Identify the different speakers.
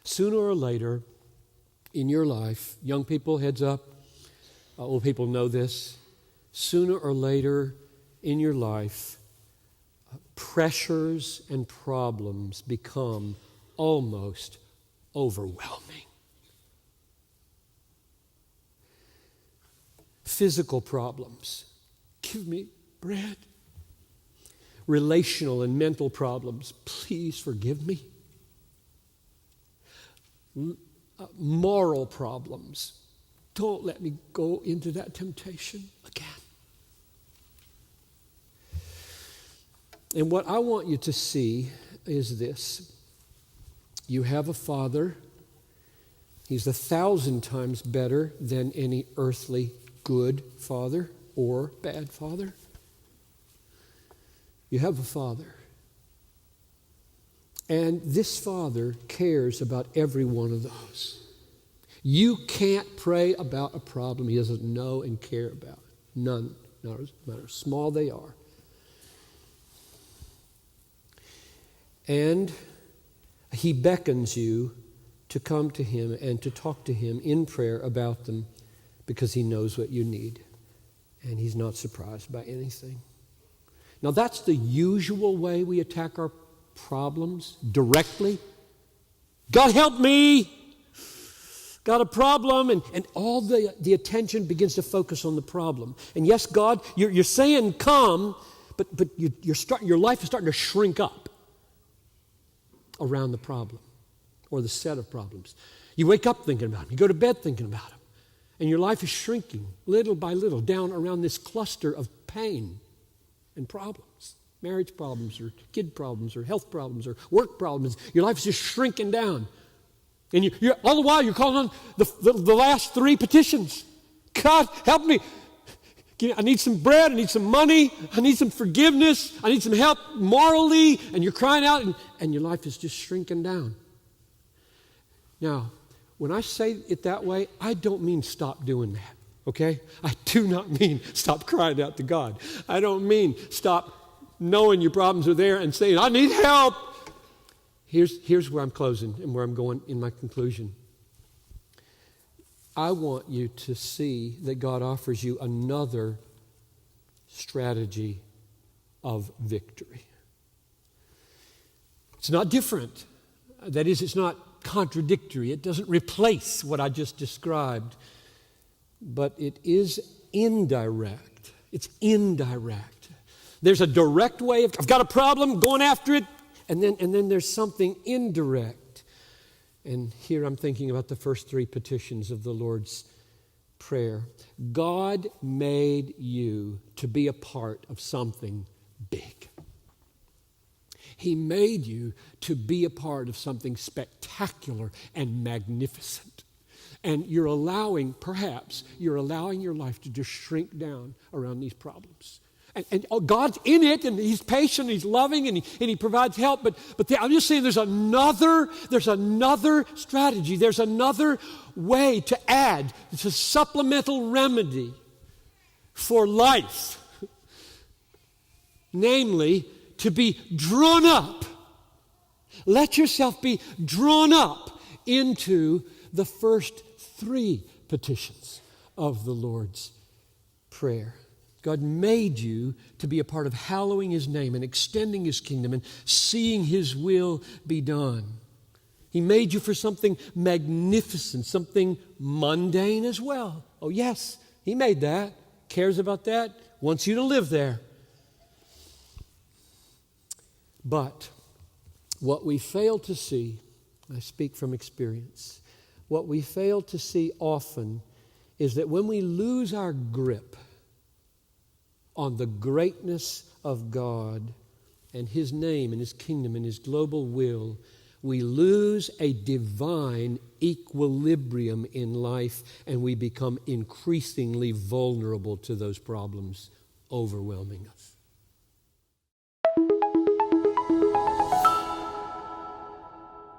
Speaker 1: Sooner or later in your life, young people, heads up, old people know this, sooner or later in your life, pressures and problems become almost overwhelming. Physical problems. Give me bread. Relational and mental problems. Please forgive me. Moral problems. Don't let me go into that temptation again. And what I want you to see is this. You have a Father. He's 1,000 times better than any earthly good father or bad father. You have a Father. And this Father cares about every one of those. You can't pray about a problem He doesn't know and care about. None, no matter how small they are. And He beckons you to come to Him and to talk to Him in prayer about them because He knows what you need. And He's not surprised by anything. Now that's the usual way we attack our problems, directly. God help me! Got a problem, and all the attention begins to focus on the problem. And yes, God, you're saying come, but your life is starting to shrink up around the problem or the set of problems. You wake up thinking about them. You go to bed thinking about them. And your life is shrinking little by little down around this cluster of pain and problems. Marriage problems or kid problems or health problems or work problems. Your life is just shrinking down. And you're all the while you're calling on the last 3 petitions. God, help me. I need some bread. I need some money. I need some forgiveness. I need some help morally. And you're crying out and your life is just shrinking down. Now, when I say it that way, I don't mean stop doing that, okay? I do not mean stop crying out to God. I don't mean stop knowing your problems are there and saying, I need help. Here's where I'm closing and where I'm going in my conclusion. I want you to see that God offers you another strategy of victory. It's not different. That is, it's not contradictory. It doesn't replace what I just described. But it is indirect. It's indirect. There's a direct way of, I've got a problem, going after it. And then there's something indirect. And here I'm thinking about the first 3 petitions of the Lord's Prayer. God made you to be a part of something big. He made you to be a part of something spectacular and magnificent. And you're allowing your life to just shrink down around these problems. And God's in it, and He's patient, He's loving, and He provides help. But I'm just saying there's another strategy. There's another way to add. It's a supplemental remedy for life. Namely, to be drawn up. Let yourself be drawn up into the first 3 petitions of the Lord's Prayer. God made you to be a part of hallowing His name and extending His kingdom and seeing His will be done. He made you for something magnificent, something mundane as well. Oh yes, He made that, cares about that, wants you to live there. But what we fail to see, I speak from experience, what we fail to see often is that when we lose our grip on the greatness of God and His name and His kingdom and His global will, we lose a divine equilibrium in life and we become increasingly vulnerable to those problems overwhelming us.